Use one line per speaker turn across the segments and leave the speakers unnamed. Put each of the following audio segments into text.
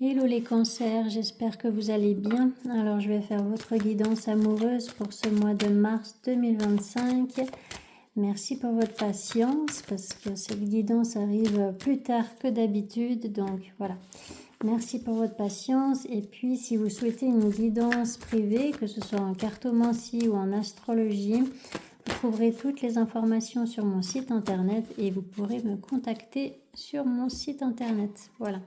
Hello les cancers, j'espère que vous allez bien. Alors je vais faire votre guidance amoureuse pour ce mois de mars 2025. Merci pour votre patience parce que cette guidance arrive plus tard que d'habitude. Donc voilà, merci pour votre patience. Et puis si vous souhaitez une guidance privée, que ce soit en cartomancie ou en astrologie, vous trouverez toutes les informations sur mon site internet et vous pourrez me contacter sur mon site internet. Voilà.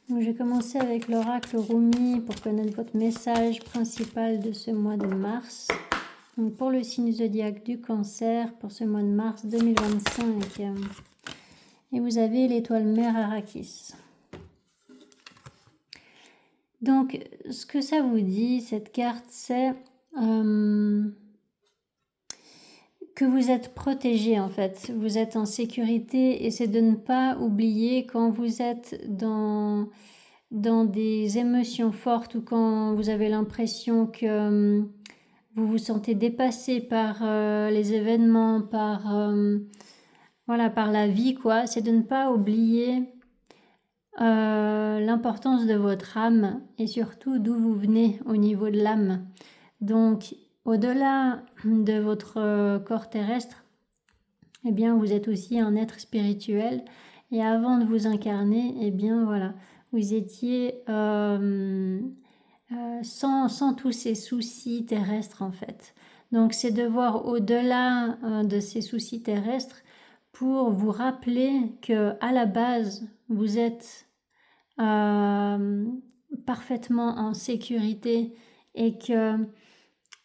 Donc, je vais commencer avec l'oracle Rumi pour connaître votre message principal de ce mois de mars. Donc, pour le signe zodiaque du cancer, pour ce mois de mars 2025. Et vous avez l'étoile mère Arrakis. Donc, ce que ça vous dit, cette carte, c'est que vous êtes protégé en fait. Vous êtes en sécurité et c'est de ne pas oublier quand vous êtes dans des émotions fortes ou quand vous avez l'impression que vous vous sentez dépassé par les événements, par la vie quoi, c'est de ne pas oublier l'importance de votre âme et surtout d'où vous venez au niveau de l'âme. Donc au-delà de votre corps terrestre, eh bien vous êtes aussi un être spirituel et avant de vous incarner, eh bien voilà, vous étiez sans tous ces soucis terrestres en fait. Donc c'est de voir au-delà de ces soucis terrestres pour vous rappeler que à la base vous êtes parfaitement en sécurité et que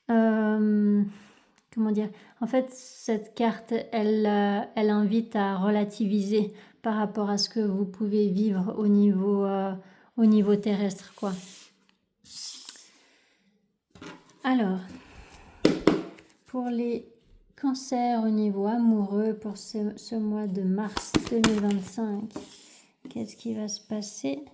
comment dire, en fait cette carte elle invite à relativiser par rapport à ce que vous pouvez vivre au niveau terrestre quoi. Alors, pour les cancers au niveau amoureux pour ce mois de mars 2025, qu'est-ce qui va se passer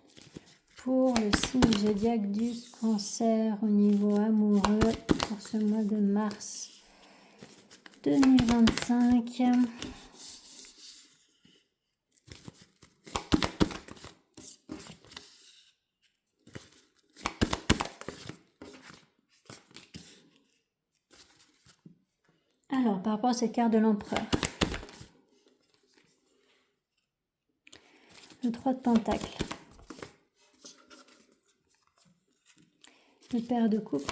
pour le signe zodiaque du cancer au niveau amoureux pour ce mois de mars 2025? Alors, par rapport à cette carte de l'empereur, le 3 de Pentacles, le pair de coupe,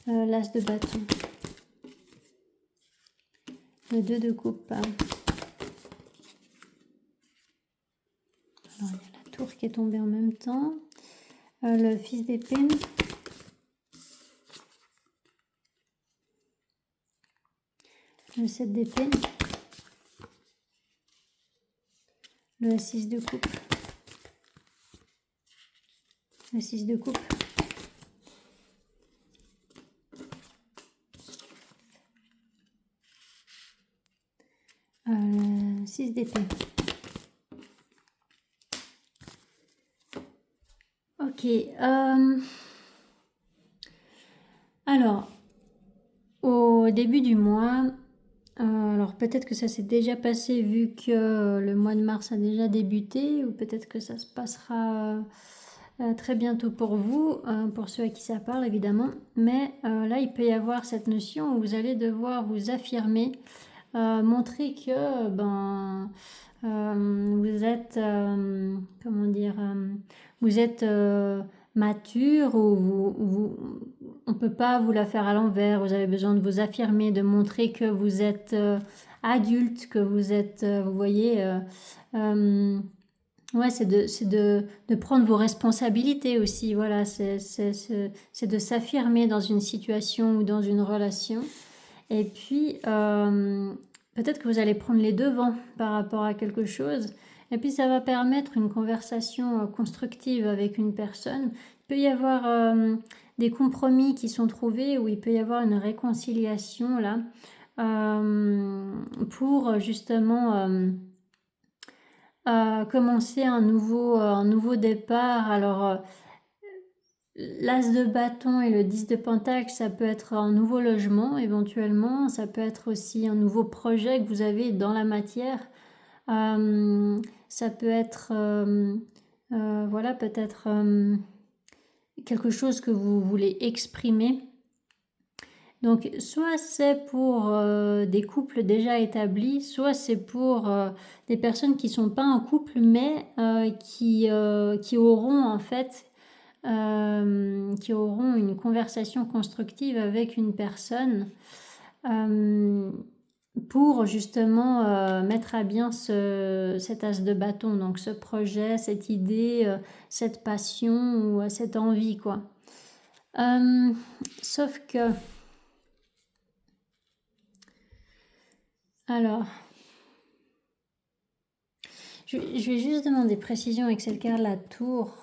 l'as de bâton, le 2 de coupe, alors il y a la tour qui est tombée en même temps, le fils d'épée, le 7 d'épée, le 6 de coupe, le 6 de coupe, le 6 d'épée. Ok. Alors, au début du mois, alors peut-être que ça s'est déjà passé vu que le mois de mars a déjà débuté, ou peut-être que ça se passera très bientôt pour vous, pour ceux à qui ça parle évidemment. Mais là, il peut y avoir cette notion où vous allez devoir vous affirmer, montrer que vous êtes, comment dire, vous êtes mature ou on ne peut pas vous la faire à l'envers. Vous avez besoin de vous affirmer, de montrer que vous êtes adulte, que vous êtes, vous voyez, ouais, c'est de prendre vos responsabilités aussi. Voilà, c'est de s'affirmer dans une situation ou dans une relation. Et puis, peut-être que vous allez prendre les devants par rapport à quelque chose. Et puis, ça va permettre une conversation constructive avec une personne. Il peut y avoir des compromis qui sont trouvés ou il peut y avoir une réconciliation là pour justement commencer un nouveau départ. Alors, l'as de bâton et le 10 de pentacle, ça peut être un nouveau logement éventuellement, ça peut être aussi un nouveau projet que vous avez dans la matière. Ça peut être, voilà, peut-être quelque chose que vous voulez exprimer. Donc, soit c'est pour des couples déjà établis, soit c'est pour des personnes qui ne sont pas en couple, mais qui auront en fait, qui auront une conversation constructive avec une personne pour justement mettre à bien cet as de bâton, donc ce projet, cette idée, cette passion ou cette envie, quoi. Sauf que... Alors, je vais juste demander précision avec cette carte, la tour.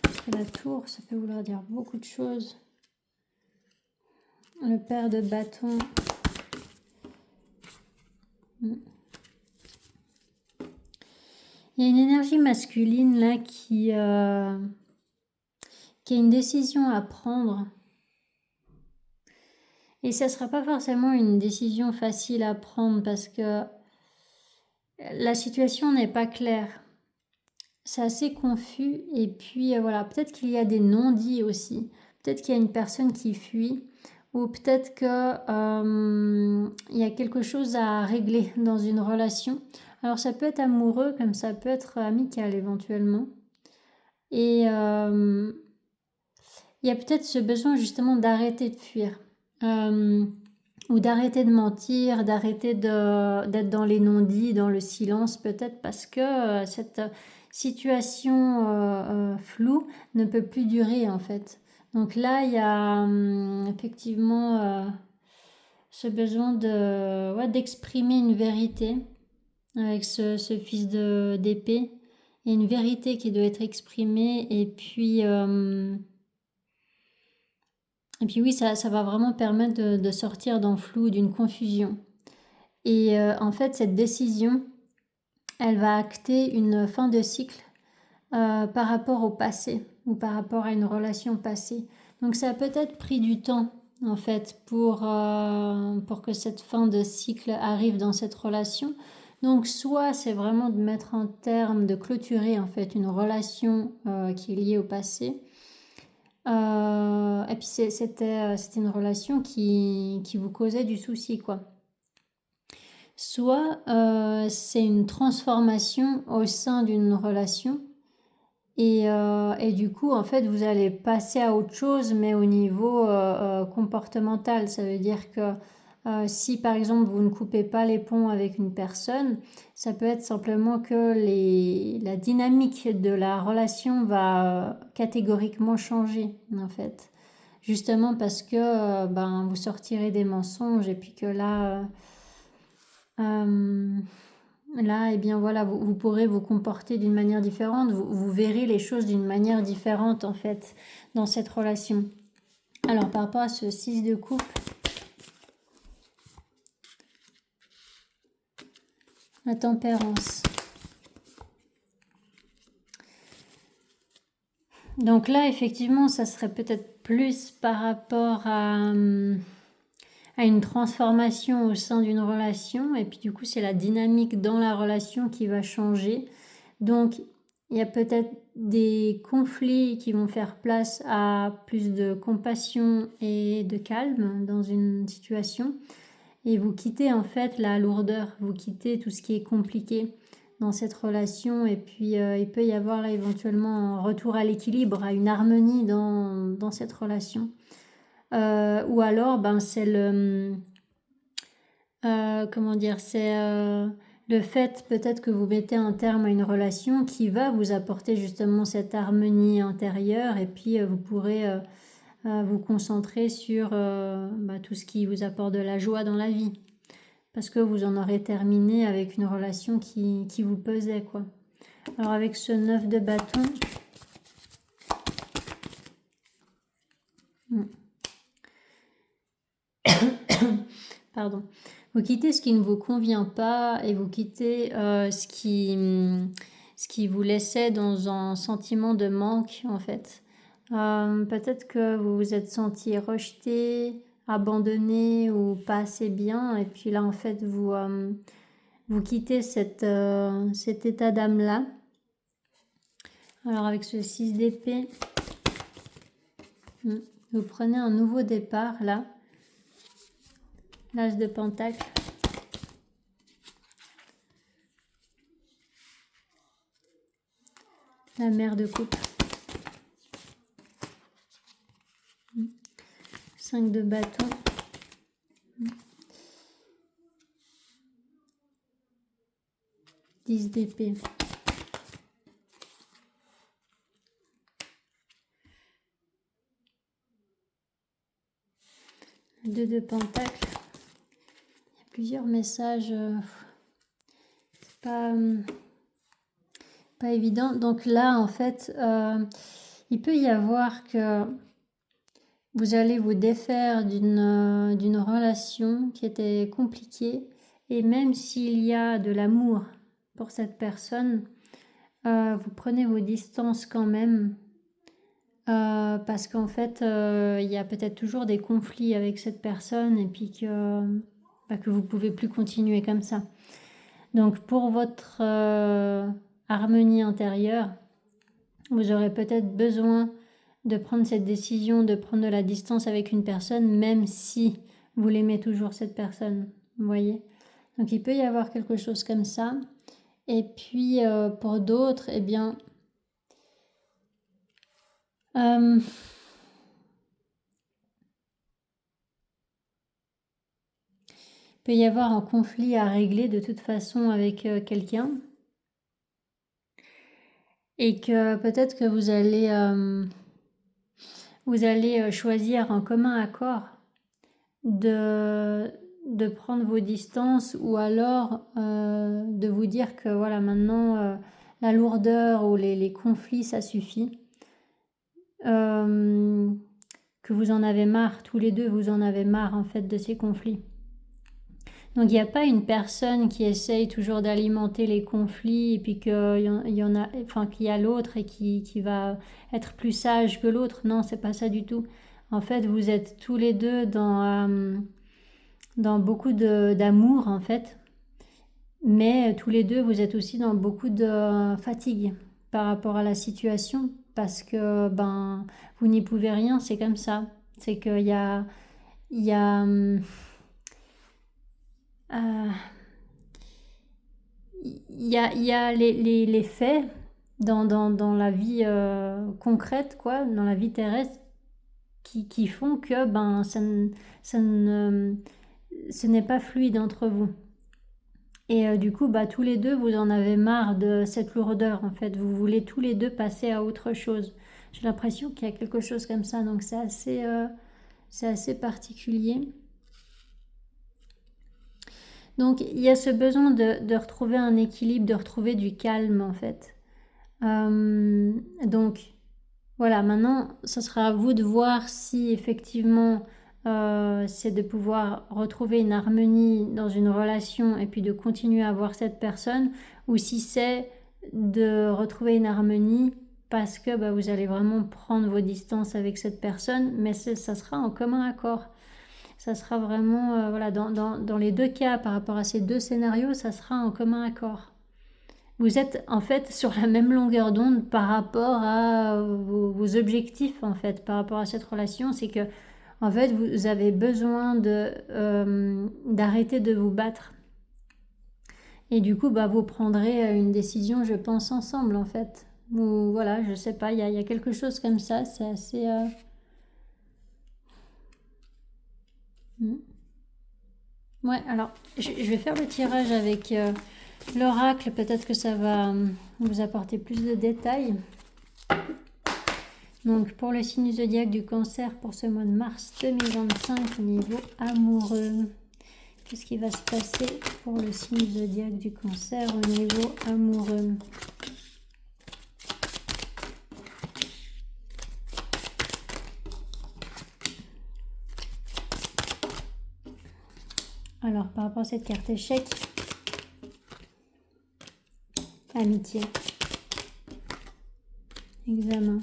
Parce que la tour, ça peut vouloir dire beaucoup de choses. Le pair de bâton. Il y a une énergie masculine là qui a une décision à prendre. Et ça ne sera pas forcément une décision facile à prendre parce que la situation n'est pas claire. C'est assez confus et puis voilà, peut-être qu'il y a des non-dits aussi. Peut-être qu'il y a une personne qui fuit ou peut-être qu'il y a quelque chose à régler dans une relation. Alors ça peut être amoureux comme ça peut être amical éventuellement. Et il y a peut-être ce besoin justement d'arrêter de fuir. Ou d'arrêter de mentir, d'arrêter d'être dans les non-dits, dans le silence peut-être parce que cette situation floue ne peut plus durer en fait. Donc là, il y a effectivement ce besoin d'exprimer une vérité avec ce fils d'épée. Il y a une vérité qui doit être exprimée et puis oui, ça va vraiment permettre de sortir d'un flou, d'une confusion. Et en fait, cette décision, elle va acter une fin de cycle par rapport au passé ou par rapport à une relation passée. Donc ça a peut-être pris du temps en fait pour que cette fin de cycle arrive dans cette relation. Donc soit c'est vraiment de mettre un terme, de clôturer en fait une relation qui est liée au passé. Et puis c'était une relation qui vous causait du souci, quoi. Soit c'est une transformation au sein d'une relation et du coup, en fait, vous allez passer à autre chose, mais au niveau comportemental. Ça veut dire que si, par exemple, vous ne coupez pas les ponts avec une personne, ça peut être simplement que la dynamique de la relation va catégoriquement changer, en fait. Justement parce que vous sortirez des mensonges et puis que là... Là, eh bien voilà, vous pourrez vous comporter d'une manière différente, vous verrez les choses d'une manière différente en fait dans cette relation. Alors par rapport à ce 6 de coupe, la tempérance. Donc là, effectivement, ça serait peut-être plus par rapport à une transformation au sein d'une relation et puis du coup c'est la dynamique dans la relation qui va changer. Donc il y a peut-être des conflits qui vont faire place à plus de compassion et de calme dans une situation et vous quittez en fait la lourdeur, vous quittez tout ce qui est compliqué dans cette relation et puis il peut y avoir là éventuellement un retour à l'équilibre, à une harmonie dans cette relation. Ou alors c'est le comment dire, c'est le fait peut-être que vous mettez un terme à une relation qui va vous apporter justement cette harmonie intérieure et puis vous pourrez vous concentrer sur tout ce qui vous apporte de la joie dans la vie parce que vous en aurez terminé avec une relation qui vous pesait, quoi. Alors avec ce 9 de bâton, pardon, vous quittez ce qui ne vous convient pas et vous quittez ce qui vous laissait dans un sentiment de manque en fait. Peut-être que vous vous êtes senti rejeté, abandonné ou pas assez bien. Et puis là, en fait, vous quittez cet état d'âme-là. Alors avec ce 6 d'épée, vous prenez un nouveau départ là. L'As de Pentacle. La Mère de Coupe. 5 de bâton. 10 d'épée. Le 2 de Pentacle. Il y a plusieurs messages. C'est pas évident. Donc là, en fait, il peut y avoir que vous allez vous défaire d'une relation qui était compliquée. Et même s'il y a de l'amour pour cette personne, vous prenez vos distances quand même. Parce qu'en fait, il y a peut-être toujours des conflits avec cette personne et puis que vous ne pouvez plus continuer comme ça. Donc pour votre harmonie intérieure, vous aurez peut-être besoin de prendre cette décision, de prendre de la distance avec une personne, même si vous l'aimez toujours cette personne, vous voyez. Donc il peut y avoir quelque chose comme ça. Et puis pour d'autres, eh bien, il peut y avoir un conflit à régler de toute façon avec quelqu'un. Et que peut-être que vous allez choisir en commun accord de prendre vos distances ou alors de vous dire que voilà, maintenant la lourdeur ou les conflits ça suffit, que vous en avez marre, tous les deux vous en avez marre en fait de ces conflits. Donc il n'y a pas une personne qui essaye toujours d'alimenter les conflits et puis qu'il y a l'autre et qui va être plus sage que l'autre. Non, c'est pas ça du tout. En fait, vous êtes tous les deux dans beaucoup d'amour en fait, mais tous les deux vous êtes aussi dans beaucoup de fatigue par rapport à la situation parce que vous n'y pouvez rien, c'est comme ça. C'est qu'il y a les faits dans la vie concrète, quoi, dans la vie terrestre, qui font que ce n'est pas fluide entre vous. Et du coup, tous les deux, vous en avez marre de cette lourdeur, en fait. Vous voulez tous les deux passer à autre chose. J'ai l'impression qu'il y a quelque chose comme ça, donc c'est assez particulier. Donc il y a ce besoin de retrouver un équilibre, de retrouver du calme en fait. Donc voilà, maintenant ce sera à vous de voir si effectivement c'est de pouvoir retrouver une harmonie dans une relation et puis de continuer à voir cette personne, ou si c'est de retrouver une harmonie parce que vous allez vraiment prendre vos distances avec cette personne, mais ça sera en commun accord. Ça sera vraiment, voilà, dans les deux cas, par rapport à ces deux scénarios, ça sera en commun accord. Vous êtes en fait sur la même longueur d'onde par rapport à vos objectifs, en fait, par rapport à cette relation. C'est que, en fait, vous avez besoin d'arrêter de vous battre. Et du coup, vous prendrez une décision, je pense, ensemble, en fait. Ou voilà, je sais pas, il y a quelque chose comme ça, c'est assez... Ouais, alors je vais faire le tirage avec l'oracle, peut-être que ça va vous apporter plus de détails. Donc pour le signe zodiaque du Cancer pour ce mois de mars 2025 au niveau amoureux, qu'est-ce qui va se passer pour le signe zodiaque du Cancer au niveau amoureux? Alors, par rapport à cette carte échec, amitié, examen,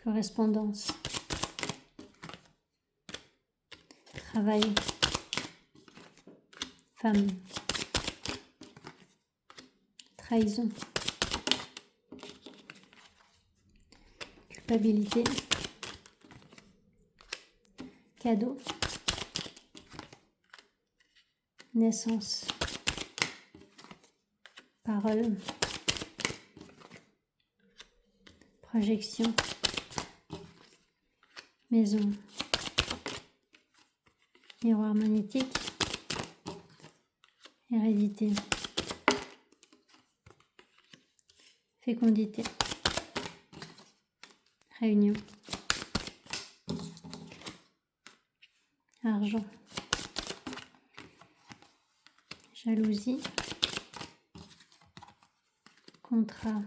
correspondance, travail, femme, trahison, culpabilité, cadeau, naissance, parole, projection, maison, miroir magnétique, hérédité, fécondité, réunion, argent, jalousie, contrat,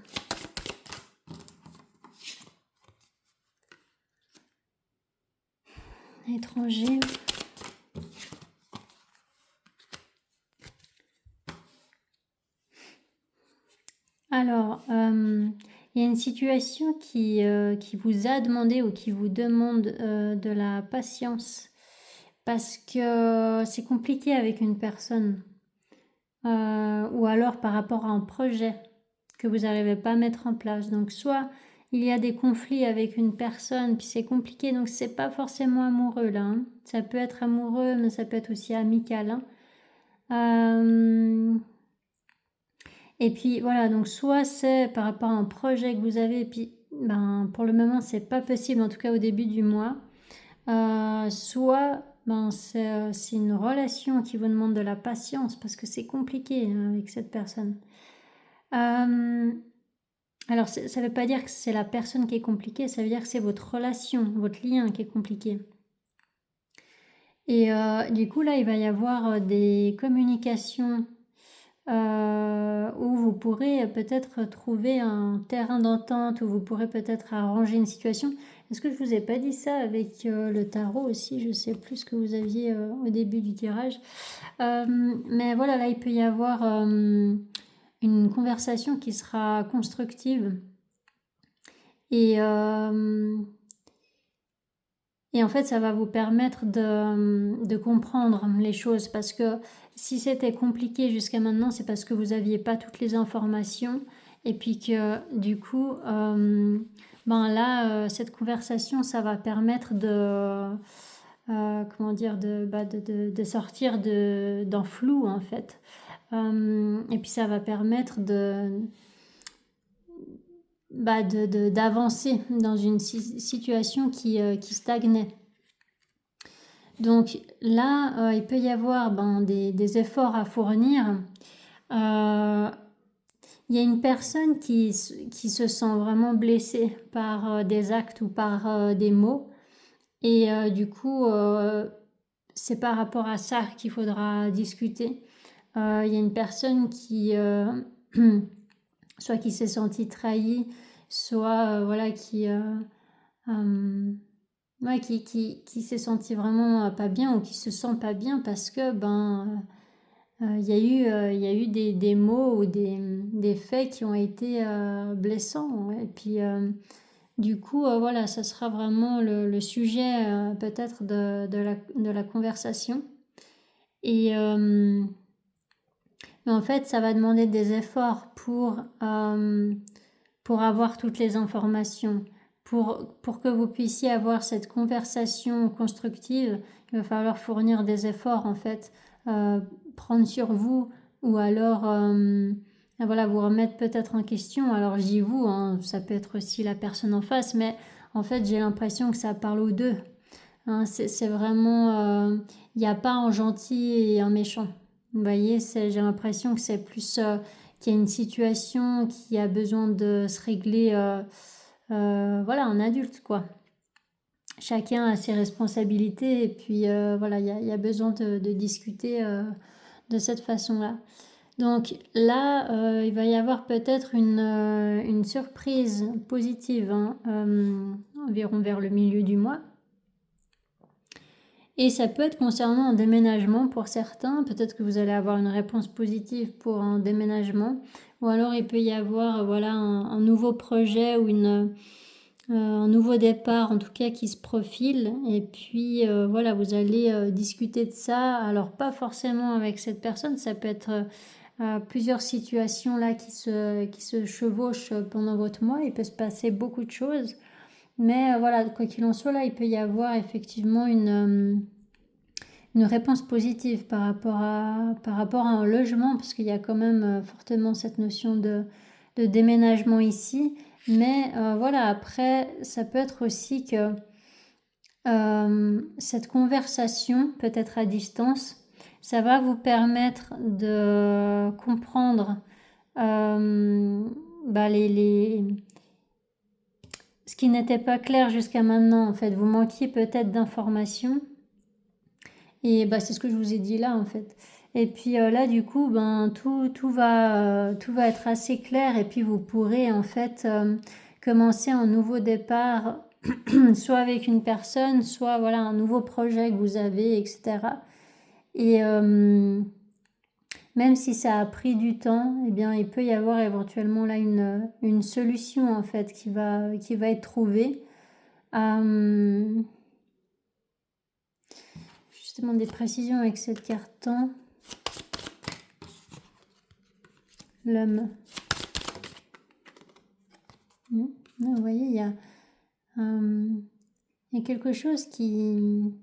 étranger, alors, il y a une situation qui vous a demandé ou qui vous demande de la patience parce que c'est compliqué avec une personne ou alors par rapport à un projet que vous n'arrivez pas à mettre en place. Donc, soit il y a des conflits avec une personne, puis c'est compliqué, donc c'est pas forcément amoureux là. Hein. Ça peut être amoureux, mais ça peut être aussi amical. Hein. Et puis voilà, donc soit c'est par rapport à un projet que vous avez, et puis ben, pour le moment c'est pas possible, en tout cas au début du mois. Soit ben, c'est une relation qui vous demande de la patience parce que c'est compliqué hein, avec cette personne. Alors ça veut pas dire que c'est la personne qui est compliquée, ça veut dire que c'est votre relation, votre lien qui est compliqué. Et du coup là il va y avoir des communications où vous pourrez peut-être trouver un terrain d'entente, où vous pourrez peut-être arranger une situation. Est-ce que je vous ai pas dit ça avec le tarot aussi? Je sais plus ce que vous aviez au début du tirage. Mais voilà, là il peut y avoir une conversation qui sera constructive. Et en fait, ça va vous permettre de comprendre les choses parce que si c'était compliqué jusqu'à maintenant, c'est parce que vous n'aviez pas toutes les informations et puis que du coup, ben là, cette conversation, ça va permettre comment dire, de sortir d'un flou en fait. Et puis ça va permettre d'avancer dans une situation qui stagnait. Donc là, il peut y avoir des efforts à fournir. Il y a une personne qui se sent vraiment blessée par des actes ou par des mots. Et du coup, c'est par rapport à ça qu'il faudra discuter. Il y a une personne qui... soit qui s'est sentie trahie, soit voilà qui s'est sentie vraiment pas bien ou qui se sent pas bien parce que il y a eu des mots ou des faits qui ont été blessants et puis du coup voilà ça sera vraiment le sujet peut-être de la conversation et mais en fait, ça va demander des efforts pour avoir toutes les informations. Pour que vous puissiez avoir cette conversation constructive, il va falloir fournir des efforts, en fait. Prendre sur vous ou alors voilà, vous remettre peut-être en question. Alors, je dis vous, hein, ça peut être aussi la personne en face, mais en fait, j'ai l'impression que ça parle aux deux. Hein, c'est vraiment... il n'y a pas un gentil et un méchant. Vous voyez, j'ai l'impression que c'est plus qu'il y a une situation qui a besoin de se régler, voilà, en adulte, quoi. Chacun a ses responsabilités et puis voilà, il y a besoin de discuter de cette façon-là. Donc là, il va y avoir peut-être une surprise positive, hein, environ vers le milieu du mois. Et ça peut être concernant un déménagement pour certains. Peut-être que vous allez avoir une réponse positive pour un déménagement. Ou alors il peut y avoir voilà, un nouveau projet ou un nouveau départ en tout cas qui se profile et puis voilà, vous allez discuter de ça. Alors pas forcément avec cette personne, ça peut être plusieurs situations là qui se chevauchent pendant votre mois. Il peut se passer beaucoup de choses, mais voilà, quoi qu'il en soit, là, il peut y avoir effectivement une réponse positive par rapport à un logement, parce qu'il y a quand même fortement cette notion de déménagement ici. Mais voilà, après, ça peut être aussi que cette conversation, peut-être à distance, ça va vous permettre de comprendre ce qui n'était pas clair jusqu'à maintenant. En fait, vous manquiez peut-être d'informations. Et c'est ce que je vous ai dit là en fait. Et puis là du coup tout va être assez clair et puis vous pourrez en fait commencer un nouveau départ soit avec une personne, soit voilà un nouveau projet que vous avez, etc. Et même si ça a pris du temps, eh bien il peut y avoir éventuellement là une solution en fait qui va être trouvée. Justement des précisions avec cette carte temps. L'homme. Vous voyez, il y a quelque chose qui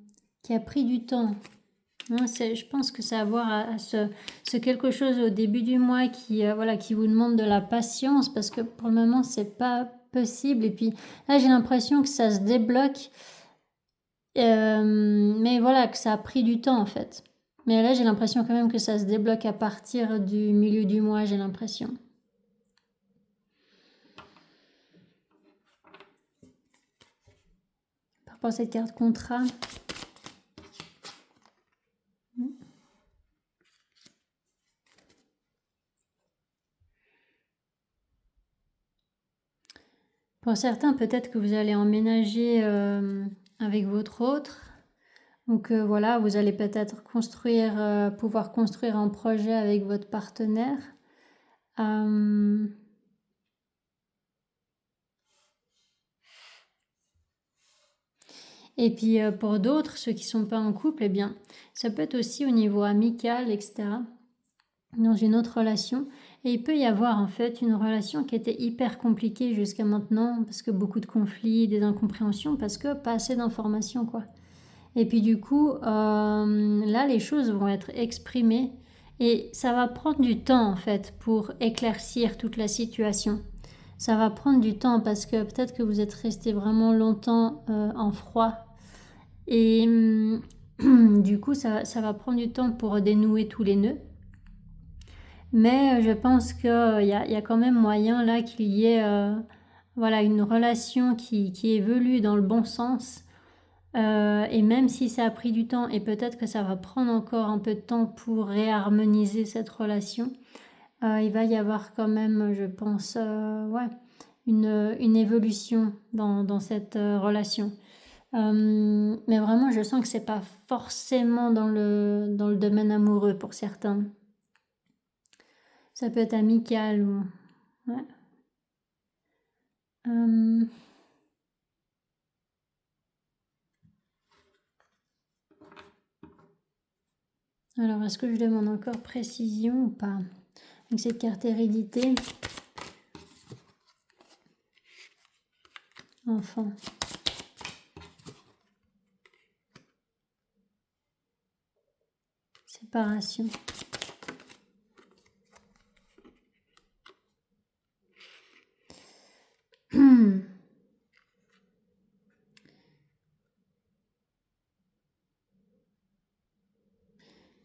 a pris du temps. Je pense que ça a à voir à ce quelque chose au début du mois qui vous demande de la patience parce que pour le moment, c'est pas possible. Et puis là, j'ai l'impression que ça se débloque. Mais voilà, que ça a pris du temps en fait. Mais là, j'ai l'impression quand même que ça se débloque à partir du milieu du mois, j'ai l'impression. Par rapport à cette carte contrat. Pour certains, peut-être que vous allez emménager avec votre autre. Donc voilà, vous allez peut-être pouvoir construire un projet avec votre partenaire. Et puis pour d'autres, ceux qui ne sont pas en couple, eh bien, ça peut être aussi au niveau amical, etc. Dans une autre relation. Et il peut y avoir en fait une relation qui était hyper compliquée jusqu'à maintenant parce que beaucoup de conflits, des incompréhensions, parce que pas assez d'informations quoi. Et puis du coup, là les choses vont être exprimées et ça va prendre du temps en fait pour éclaircir toute la situation. Ça va prendre du temps parce que peut-être que vous êtes resté vraiment longtemps en froid et du coup ça va prendre du temps pour dénouer tous les nœuds. Mais je pense qu'il y a quand même moyen là qu'il y ait une relation qui évolue dans le bon sens. Et même si ça a pris du temps, et peut-être que ça va prendre encore un peu de temps pour réharmoniser cette relation, il va y avoir quand même, je pense, une évolution dans cette relation. Mais vraiment, je sens que c'est pas forcément dans le domaine amoureux pour certains. Ça peut être amical ou... Ouais. Alors, est-ce que je demande encore précision ou pas avec cette carte hérédité? Enfant. Séparation.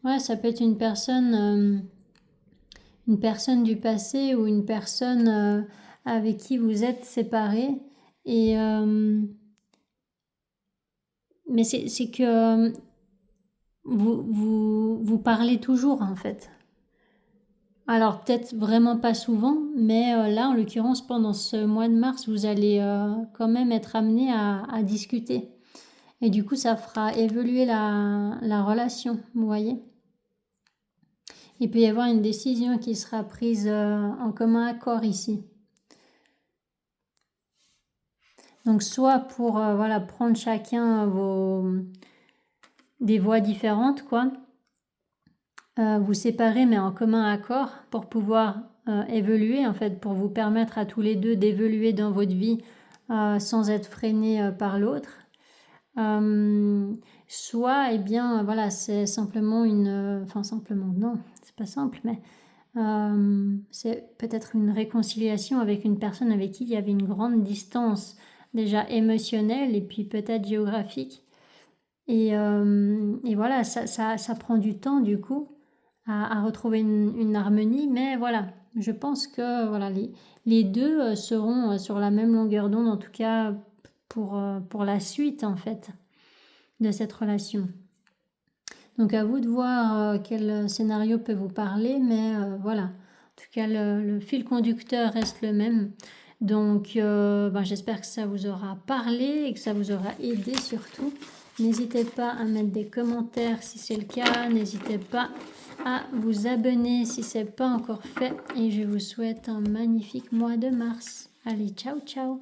Ouais, ça peut être une personne du passé ou une personne avec qui vous êtes séparés. Et mais c'est que vous parlez toujours en fait. Alors peut-être vraiment pas souvent, mais là en l'occurrence pendant ce mois de mars, vous allez quand même être amené à discuter. Et du coup ça fera évoluer la relation, vous voyez. Il peut y avoir une décision qui sera prise en commun accord ici. Donc soit pour voilà, prendre chacun des voies différentes, quoi. Vous séparer mais en commun accord pour pouvoir évoluer, en fait, pour vous permettre à tous les deux d'évoluer dans votre vie sans être freiné par l'autre. Soit, eh bien, voilà, c'est simplement enfin simplement, non, c'est pas simple, mais c'est peut-être une réconciliation avec une personne avec qui il y avait une grande distance, déjà émotionnelle et puis peut-être géographique. Et voilà, ça prend du temps du coup à retrouver une harmonie, mais voilà, je pense que voilà, les deux seront sur la même longueur d'onde, en tout cas pour la suite en fait de cette relation. Donc à vous de voir quel scénario peut vous parler, mais voilà, en tout cas le fil conducteur reste le même. Donc j'espère que ça vous aura parlé et que ça vous aura aidé surtout. N'hésitez pas à mettre des commentaires si c'est le cas, n'hésitez pas à vous abonner si ce n'est pas encore fait et je vous souhaite un magnifique mois de mars. Allez, ciao ciao!